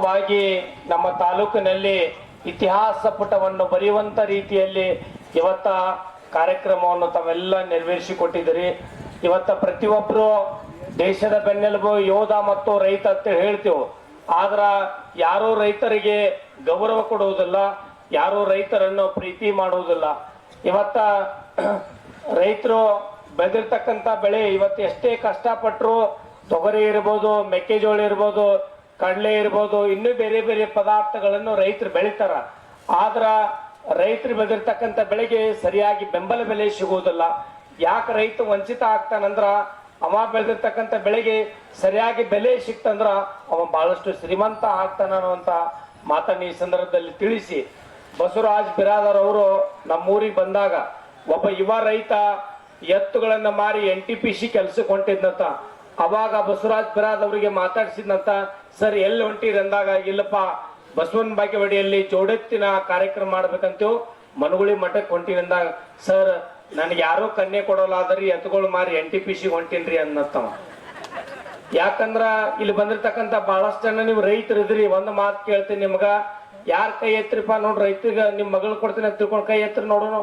ಅದ್ಭುತವಾಗಿ ನಮ್ಮ ತಾಲೂಕಿನಲ್ಲಿ ಇತಿಹಾಸ ಪುಟವನ್ನು ಬರೆಯುವಂತ ರೀತಿಯಲ್ಲಿ ಇವತ್ತ ಕಾರ್ಯಕ್ರಮವನ್ನು ತಾವೆಲ್ಲ ನೆರವೇರಿಸಿಕೊಟ್ಟಿದ್ದೀರಿ. ಇವತ್ತ ಪ್ರತಿಯೊಬ್ಬರು ದೇಶದ ಬೆನ್ನೆಲುಬು ಯೋಧ ಮತ್ತು ರೈತ ಅಂತ ಹೇಳ್ತೇವೆ. ಆದ್ರ ಯಾರೂ ರೈತರಿಗೆ ಗೌರವ ಕೊಡುವುದಿಲ್ಲ, ಯಾರೂ ರೈತರನ್ನು ಪ್ರೀತಿ ಮಾಡುವುದಿಲ್ಲ. ಇವತ್ತ ರೈತರು ಬೆಳೆದಿರ್ತಕ್ಕಂಥ ಬೆಳೆ ಇವತ್ತು ಎಷ್ಟೇ ಕಷ್ಟಪಟ್ಟರು, ತೊಗರಿ ಇರ್ಬೋದು, ಮೆಕ್ಕೆಜೋಳ ಇರ್ಬೋದು, ಕಡಲೆ ಇರ್ಬೋದು, ಇನ್ನೂ ಬೇರೆ ಬೇರೆ ಪದಾರ್ಥಗಳನ್ನು ರೈತರು ಬೆಳಿತಾರ. ಆದ್ರ ರೈತರು ಬೆಳೆದಿರ್ತಕ್ಕಂಥ ಬೆಳೆಗೆ ಸರಿಯಾಗಿ ಬೆಂಬಲ ಬೆಲೆ ಸಿಗುವುದಿಲ್ಲ. ಯಾಕೆ ರೈತ ವಂಚಿತ ಆಗ್ತಾನಂದ್ರ ಅವ ಬೆಳೆದಿರ್ತಕ್ಕಂಥ ಬೆಳೆಗೆ ಸರಿಯಾಗಿ ಬೆಲೆ ಸಿಕ್ತಂದ್ರ ಅವ ಬಹಳಷ್ಟು ಶ್ರೀಮಂತ ಆಗ್ತಾನ ಅನ್ನುವಂತ ಮಾತನ್ನು ಈ ಸಂದರ್ಭದಲ್ಲಿ ತಿಳಿಸಿ, ಬಸವರಾಜ್ ಬಿರಾದರ್ ಅವರು ನಮ್ಮೂರಿಗೆ ಬಂದಾಗ ಒಬ್ಬ ಯುವ ರೈತ ಎತ್ತುಗಳನ್ನ ಮಾರಿ NTPC ಕೆಲಸಕ್ಕೆ ಹೊಂಟಿದ್ನಂತ. ಅವಾಗ ಬಸವರಾಜ್ ಬಿರಾದ್ ಅವರಿಗೆ ಮಾತಾಡ್ಸಿದ್ನಂತ, ಸರ್ ಎಲ್ಲಿ ಹೊಂಟಿರಿ ಅಂದಾಗ, ಇಲ್ಲಪ್ಪ ಬಸವನ ಬಾಗೇವಾಡಿಯಲ್ಲಿ ಜೋಡೆತ್ತಿನ ಕಾರ್ಯಕ್ರಮ ಮಾಡ್ಬೇಕಂತೇವ್ ಮನಗುಳಿ ಮಠಕ್ಕೆ ಹೊಂಟಿನಿ ಅಂದಾಗ, ಸರ್ ನನಗೆ ಯಾರೋ ಕನ್ಯೆ ಕೊಡೋಲ್ಲ ಆದ್ರಿ ಎತ್ತುಗಳು ಮಾರಿ NTPC ಹೊಂಟಿನ್ರಿ ಅನ್ನತ್ತವ. ಯಾಕಂದ್ರ ಇಲ್ಲಿ ಬಂದಿರ್ತಕ್ಕಂಥ ಬಹಳಷ್ಟು ಜನ ನೀವು ರೈತರಿದ್ರಿ, ಒಂದು ಮಾತು ಕೇಳ್ತೀನಿ ನಿಮ್ಗ, ಯಾರ್ ಕೈ ಎತ್ತರಿಪ್ಪ ನೋಡ್ರಿ, ರೈತರಿಗೆ ನಿಮ್ ಮಗಳು ಕೊಡ್ತೀನಿ ಅಂತ ತಿಳ್ಕೊಂಡು ಕೈ ಎತ್ತರಿ ನೋಡೋಣ.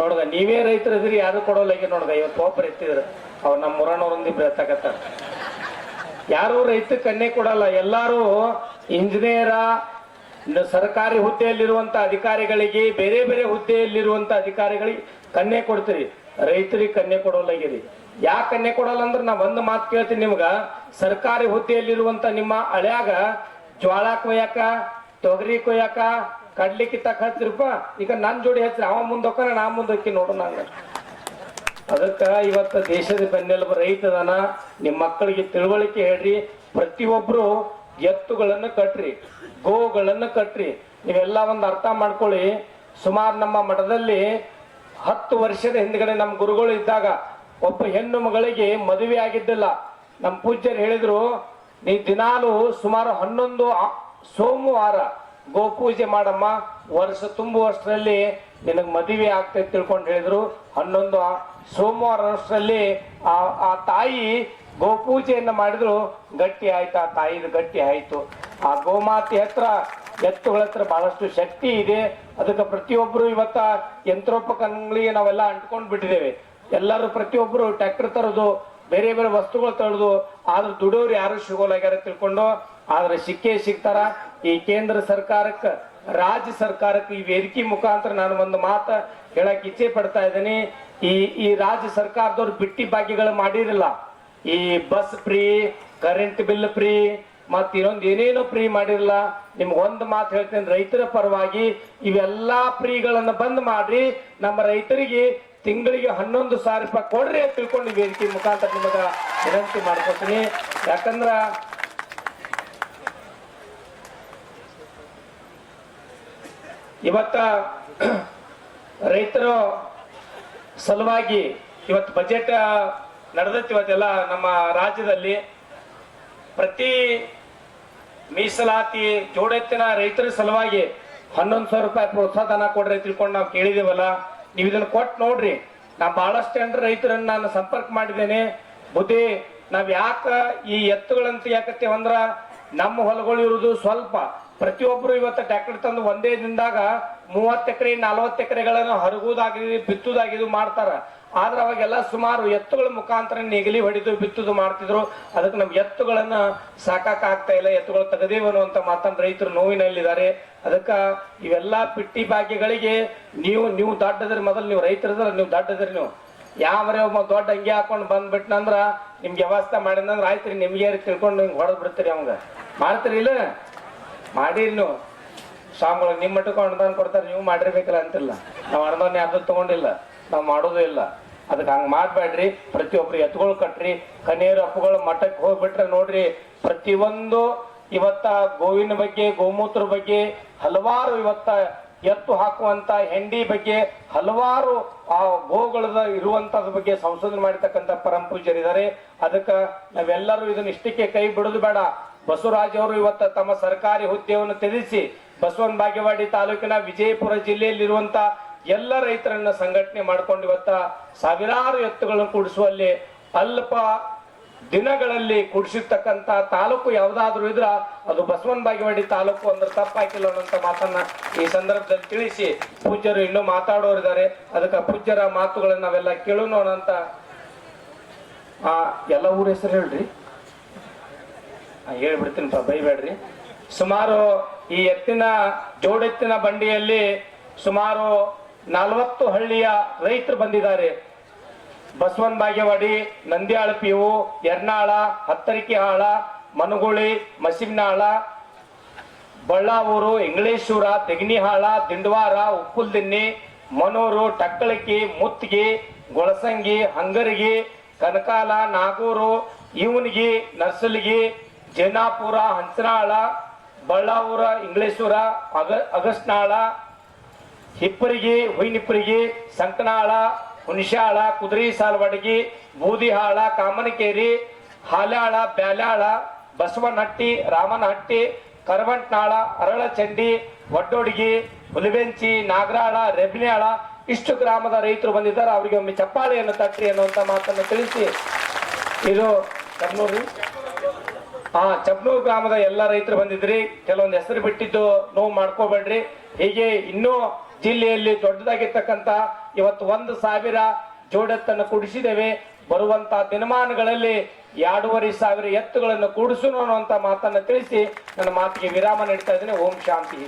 ನೋಡ್ಗ ನೀವೇ ರೈತರಿದ್ರಿ, ಯಾರು ಕೊಡೋಲ್ಲ. ಈಗ ನೋಡ್ಗ ಇವತ್ತು ಒಬ್ಬರು ಎತ್ತಿದ್ರು, ಅವ್ರು ನಮ್ಮ ಮುರಾನವ್ರೊಂದಿಬ್ರು ಎತ್ತಕತ್ತಾರ. ಯಾರು ರೈತ ಕನ್ಯೆ ಕೊಡಲ್ಲ. ಎಲ್ಲಾರು ಇಂಜಿನಿಯರ, ಸರ್ಕಾರಿ ಹುದ್ದೆಯಲ್ಲಿರುವಂತ ಅಧಿಕಾರಿಗಳಿಗೆ, ಬೇರೆ ಬೇರೆ ಹುದ್ದೆಯಲ್ಲಿರುವಂತ ಅಧಿಕಾರಿಗಳಿಗೆ ಕನ್ಯೆ ಕೊಡ್ತೀರಿ, ರೈತರಿಗೆ ಕನ್ಯೆ ಕೊಡೋಲ್ಲಾಗಿರಿ. ಯಾಕೆ ಕನ್ಯೆ ಕೊಡಲ್ಲ ಅಂದ್ರೆ ನಾ ಒಂದು ಮಾತು ಕೇಳ್ತೀನಿ ನಿಮ್ಗ, ಸರ್ಕಾರಿ ಹುದ್ದೆಯಲ್ಲಿರುವಂತ ನಿಮ್ಮ ಹಳ್ಯಾಗ ಜ್ವಾಳ ಕೊಯ್ಯಾಕ, ತೊಗರಿ ಕೊಯ್ಯಾಕ, ಕಡ್ಲಿ ಕಿತ್ತಾಕ ಹಚ್ಚಿರಪ್ಪ. ಈಗ ನನ್ ಜೋಡಿ ಹಚ್ಚಿರಿ, ಅವ ಮುಂದೊಕ್ಕ ನಾ ಮುಂದಕ್ಕಿ ನೋಡೋಣ. ಅದಕ್ಕ ಇವತ್ತು ದೇಶದ ಬೆನ್ನೆಲುಬು ರೈತದನ. ನಿಮ್ಮ ಮಕ್ಕಳಿಗೆ ತಿಳುವಳಿಕೆ ಹೇಳ್ರಿ, ಪ್ರತಿಯೊಬ್ರು ಎತ್ತುಗಳನ್ನು ಕಟ್ರಿ, ಗೋಗಳನ್ನು ಕಟ್ರಿ. ನೀವೆಲ್ಲ ಒಂದು ಅರ್ಥ ಮಾಡ್ಕೊಳ್ಳಿ. ಸುಮಾರು ನಮ್ಮ ಮಠದಲ್ಲಿ 10 ವರ್ಷದ ಹಿಂದ್ಗಡೆ ನಮ್ಮ ಗುರುಗಳು ಇದ್ದಾಗ ಒಬ್ಬ ಹೆಣ್ಣು ಮಗಳಿಗೆ ಮದುವೆ ಆಗಿದ್ದಿಲ್ಲ. ನಮ್ಮ ಪೂಜ್ಯರು ಹೇಳಿದ್ರು, ನೀ ದಿನಾಲು ಸುಮಾರು 11 ಸೋಮವಾರ ಗೋಪೂಜೆ ಮಾಡಮ್ಮ, ವರ್ಷ ತುಂಬುವಷ್ಟರಲ್ಲಿ ನಿನಗೆ ಮದುವೆ ಆಗ್ತದೆ ತಿಳ್ಕೊಂಡು ಹೇಳಿದ್ರು. 11 ಸೋಮವಾರ ವರ್ಷದಲ್ಲಿ ಆ ತಾಯಿ ಗೋಪೂಜೆಯನ್ನ ಮಾಡಿದ್ರು, ಗಟ್ಟಿ ಆಯ್ತು. ಆ ತಾಯಿದು ಗಟ್ಟಿ ಆಯ್ತು. ಆ ಗೋಮಾತೆ ಹತ್ರ, ಎತ್ತುಗಳ ಹತ್ರ ಬಹಳಷ್ಟು ಶಕ್ತಿ ಇದೆ. ಅದಕ್ಕೆ ಪ್ರತಿಯೊಬ್ಬರು ಇವತ್ತ ಯಂತ್ರೋಪಕರಣಗಳಿಗೆ ನಾವೆಲ್ಲ ಅಂಟ್ಕೊಂಡು ಬಿಟ್ಟಿದ್ದೇವೆ. ಎಲ್ಲರೂ ಪ್ರತಿಯೊಬ್ಬರು ಟ್ರ್ಯಾಕ್ಟರ್ ತರೋದು, ಬೇರೆ ಬೇರೆ ವಸ್ತುಗಳು ತರೋದು. ಆದ್ರೆ ದುಡಿಯೋರು ಯಾರು ಸಿಗೋಲಾಗ್ಯಾರ ತಿಳ್ಕೊಂಡು, ಆದ್ರೆ ಸಿಕ್ಕೇ ಸಿಗ್ತಾರ. ಈ ಕೇಂದ್ರ ಸರ್ಕಾರಕ್ಕೆ, ರಾಜ್ಯ ಸರ್ಕಾರಕ್ಕೆ ಈ ವೇದಿಕೆ ಮುಖಾಂತರ ನಾನು ಒಂದು ಮಾತು ಹೇಳಕ್ ಇಚ್ಛೆ ಪಡ್ತಾ ಇದ್ದೀನಿ. ಈ ರಾಜ್ಯ ಸರ್ಕಾರದವ್ರು ಬಿಟ್ಟಿ ಭಾಗ್ಯಗಳು ಮಾಡಿರಲ್ಲ. ಈ bus free, current bill free, ಮತ್ ಇನ್ನೊಂದು ಏನೇನೋ ಫ್ರೀ ಮಾಡಿರಲ್ಲ. ನಿಮ್ಗೆ ಒಂದು ಮಾತು ಹೇಳ್ತೇನೆ, ರೈತರ ಪರವಾಗಿ ಇವೆಲ್ಲಾ ಫ್ರೀಗಳನ್ನ ಬಂದ್ ಮಾಡ್ರಿ. ನಮ್ಮ ರೈತರಿಗೆ ತಿಂಗಳಿಗೆ 11,000 ರೂಪಾಯಿ ಕೊಡ್ರಿ ಅಂತ ತಿಳ್ಕೊಂಡು ವೇದಿಕೆ ಮುಖಾಂತರ ನಿಮಗ ವಿನಂತಿ ಮಾಡ್ಕೊತೀನಿ. ಯಾಕಂದ್ರ ಇವತ್ತ ರೈತರು ಸಲುವಾಗಿ ಇವತ್ತು ಬಜೆಟ್ ನಡೆದೈತಿ. ಇವತ್ತೆಲ್ಲ ನಮ್ಮ ರಾಜ್ಯದಲ್ಲಿ ಪ್ರತಿ ಮೀಸಲಾತಿ ಜೋಡೆತ್ತಿನ ರೈತರ ಸಲುವಾಗಿ 11,000 ರೂಪಾಯಿ ಪ್ರೋತ್ಸಾಹಧನ ಕೊಡ್ರಿ ತಿಳ್ಕೊಂಡು ನಾವು ಕೇಳಿದೇವಲ್ಲ. ನೀವು ಇದನ್ನ ಕೊಟ್ಟು ನೋಡ್ರಿ. ನಾ ಬಹಳಷ್ಟು ಜನರು ರೈತರನ್ನ ನಾನು ಸಂಪರ್ಕ ಮಾಡಿದ್ದೇನೆ. ಬುದ್ಧಿ ನಾವ್ ಯಾಕ ಈ ಎತ್ತುಗಳಂತ ಯಾಕತ್ತೇವ ಅಂದ್ರ, ನಮ್ಮ ಹೊಲಗಳು ಇರುವುದು ಸ್ವಲ್ಪ. ಪ್ರತಿಯೊಬ್ರು ಇವತ್ತು ಟ್ರ್ಯಾಕ್ಟರ್ ತಂದು ಒಂದೇ ದಿನದಾಗ 30 ಎಕರೆ 40 ಎಕರೆಗಳನ್ನು ಹರಗುವುದಾಗಿ ಬಿತ್ತುದಾಗಿದು ಮಾಡ್ತಾರ. ಆದ್ರೆ ಅವಾಗೆಲ್ಲ ಸುಮಾರು ಎತ್ತುಗಳ ಮುಖಾಂತರ ನೆಗಲಿ ಹೊಡಿದು ಬಿತ್ತುದು ಮಾಡ್ತಿದ್ರು. ಅದಕ್ಕೆ ನಮ್ ಎತ್ತುಗಳನ್ನ ಸಾಕಾಕ ಆಗ್ತಾ ಇಲ್ಲ, ಎತ್ತುಗಳು ತೆಗದೇವು ಅನ್ನುವಂತ ಮಾತನ್ನ ರೈತರು ನೋವಿನಲ್ಲಿದ್ದಾರೆ. ಅದಕ್ಕ ಇವೆಲ್ಲಾ ಪಿಟ್ಟಿ ಭಾಗ್ಯಗಳಿಗೆ ನೀವು ದೊಡ್ಡದ್ರಿ. ಮೊದಲು ನೀವು ರೈತರದ್ರ, ನೀವು ದೊಡ್ಡದ್ರಿ. ನೀವು ಯಾವರೇ ಒಬ್ಬ ದೊಡ್ಡ ಅಂಗಿ ಹಾಕೊಂಡು ಬಂದ್ಬಿಟ್ನಂದ್ರ ನಿಮ್ಗೆ ವ್ಯವಸ್ಥೆ ಮಾಡಿದಂದ್ರ ಆಯ್ತ್ರಿ, ನಿಮ್ಗೆ ತಿಳ್ಕೊಂಡು ಹಿಂಗ್ ಹೊಡೆದ್ ಬಿಡ್ತೀರಿ. ಅವಂಗ ಮಾಡ್ತೀರಿ ಇಲ್ಲ ಮಾಡಿರಿ. ನೀವು ಸ್ವಾಮಿಗಳು ನಿಮ್ಮ ಮಟ್ಟಕ್ಕೆ ಅನುದಾನ ಕೊಡ್ತಾರೆ, ನೀವು ಮಾಡಿರ್ಬೇಕಲ್ಲ ಅಂತಿಲ್ಲ. ನಾವು ಅನುದಾನ ಯಾರ್ದು ತಗೊಂಡಿಲ್ಲ, ನಾವು ಮಾಡೋದು ಇಲ್ಲ. ಅದಕ್ಕೆ ಹಂಗ ಮಾಡ್ಬೇಡ್ರಿ. ಪ್ರತಿಯೊಬ್ರು ಎತ್ತುಗಳು ಕಟ್ರಿ. ಕನ್ಯರು ಅಪ್ಪುಗಳು ಮಠಕ್ಕೆ ಹೋಗ್ಬಿಟ್ರೆ ನೋಡ್ರಿ, ಪ್ರತಿಯೊಂದು ಇವತ್ತ ಗೋವಿನ ಬಗ್ಗೆ, ಗೋಮೂತ್ರ ಬಗ್ಗೆ ಹಲವಾರು, ಇವತ್ತ ಎತ್ತು ಹಾಕುವಂತ ಹೆಂಡಿ ಬಗ್ಗೆ ಹಲವಾರು ಆ ಗೋಗಳದ ಇರುವಂತದ ಬಗ್ಗೆ ಸಂಶೋಧನೆ ಮಾಡಿರ್ತಕ್ಕಂಥ ಪರಮ ಪೂಜ್ಯರಿದ್ದಾರೆ. ಅದಕ್ಕೆ ನಾವೆಲ್ಲರೂ ಇದನ್ನ ಇಷ್ಟಕ್ಕೆ ಕೈ ಬಿಡೋದು ಬೇಡ. ಬಸವರಾಜ್ ಅವರು ಇವತ್ತ ತಮ್ಮ ಸರ್ಕಾರಿ ಹುದ್ದೆಯನ್ನು ತ್ಯಜಿಸಿ ಬಸವನ ಬಾಗೇವಾಡಿ ತಾಲೂಕಿನ ವಿಜಯಪುರ ಜಿಲ್ಲೆಯಲ್ಲಿರುವಂತ ಎಲ್ಲ ರೈತರನ್ನ ಸಂಘಟನೆ ಮಾಡ್ಕೊಂಡು ಇವತ್ತ ಸಾವಿರಾರು ಎತ್ತುಗಳನ್ನು ಕೂಡಿಸುವಲ್ಲಿ ಅಲ್ಪ ದಿನಗಳಲ್ಲಿ ಕುಡಿಸಿರ್ತಕ್ಕಂಥ ತಾಲೂಕು ಯಾವುದಾದ್ರೂ ಇದ್ರ ಅದು ಬಸವನ ಬಾಗೇವಾಡಿ ತಾಲೂಕು ಅಂದ್ರೆ ತಪ್ಪಾಕಿಲ್ಲ ಅನ್ನೋಂಥ ಮಾತನ್ನ ಈ ಸಂದರ್ಭದಲ್ಲಿ ತಿಳಿಸಿ ಪೂಜ್ಯರು ಇನ್ನೂ ಮಾತಾಡೋರಿದ್ದಾರೆ. ಅದಕ್ಕೆ ಪೂಜ್ಯರ ಮಾತುಗಳನ್ನ ನಾವೆಲ್ಲ ಕೇಳೋಣ ಅಂತ. ಎಲ್ಲ ಊರ ಹೆಸರು ಹೇಳ್ರಿ, ಹೇಳ್ಬಿಡ್ತೀನಿಪ್ಪ, ಬೈಬೇಡ್ರಿ. ಸುಮಾರು ಈ ಜೋಡೆತ್ತಿನ ಬಂಡಿಯಲ್ಲಿ ಸುಮಾರು 40 ಹಳ್ಳಿಯ ರೈತರು ಬಂದಿದ್ದಾರೆ. ಬಸವನ ಬಾಗೇವಾಡಿ, ನಂದ್ಯಾಳ ಪಿಯು, ಯರ್ನಾಳ, ಹತ್ತರಿಕೆಹಾಳ, ಮನಗುಳಿ, ಮಸಿಮ್ನಾಳ, ಬಳ್ಳಾವೂರು, ಇಂಗ್ಲೇಶ್ವರ, ತೆಗನಿಹಾಳ, ದಿಂಡವಾರ, ಉಪ್ಪುಲ್ದಿನ್ನಿ, ಮನೂರು, ಟಕ್ಕಳಕಿ, ಮುತ್ತಿಗೆ, ಗೊಳಸಂಗಿ, ಹಂಗರಗಿ, ಕನಕಾಲ, ನಾಗೂರು, ಇವನಿಗಿ, ನರ್ಸಲಿಗಿ, ಜೇನಾಪುರ, ಹಂಸನಾಳ, ಬಳ್ಳಾವೂರ, ಇಂಗ್ಲೇಶ್ವರ, ಅಗಸ್ನಾಳ, ಹಿಪ್ಪರಿಗಿ, ಹುಯಿನಿಪ್ಪರಿಗಿ, ಸಂಕನಾಳ, ಹುಣಶ್ಯಾಳ, ಕುದುರೆ ಸಾಲವಡಗಿ, ಬೂದಿಹಾಳ, ಕಾಮನಕೇರಿ, ಹಾಲ್ಯಾಳ, ಬ್ಯಾಲ್ಯಾಳ, ಬಸವನಹಟ್ಟಿ, ರಾಮನಹಟ್ಟಿ, ಕರವಂಟ್ನಾಳ, ಅರಳಚಂಡಿ, ಒಡ್ಡೋಡಿಗಿ, ಹುಲಿಬೆಂಚಿ, ನಾಗರಾಳ, ರೆಬ್ನ್ಯಾಳ ಇಷ್ಟು ಗ್ರಾಮದ ರೈತರು ಬಂದಿದ್ದಾರೆ. ಅವರಿಗೆ ಒಮ್ಮೆ ಚಪ್ಪಾಳೆಯನ್ನು ತಟ್ಟಿ ಅನ್ನುವಂಥ ಮಾತನ್ನು ತಿಳಿಸಿ, ಇದು ಚಬ್ನೂರು ಚಬ್ನೂರು ಗ್ರಾಮದ ಎಲ್ಲ ರೈತರು ಬಂದಿದ್ರಿ. ಕೆಲವೊಂದು ಹೆಸರು ಬಿಟ್ಟಿದ್ದು ನೋವು ಮಾಡ್ಕೋಬೇಡ್ರಿ. ಹೀಗೆ ಇನ್ನೂ ಜಿಲ್ಲೆಯಲ್ಲಿ ದೊಡ್ಡದಾಗಿರ್ತಕ್ಕಂಥ ಇವತ್ತು 1,000 ಜೋಡೆತ್ತನ್ನು ಕೂಡಿಸಿದ್ದೇವೆ. ಬರುವಂತ ದಿನಮಾನಗಳಲ್ಲಿ 2,500 ಎತ್ತುಗಳನ್ನು ಕೂಡಿಸೋಣ ಅನ್ನುವಂಥ ಮಾತನ್ನು ತಿಳಿಸಿ ನನ್ನ ಮಾತಿಗೆ ವಿರಾಮ ನೀಡ್ತಾ ಇದ್ದೇನೆ. ಓಂ ಶಾಂತಿ.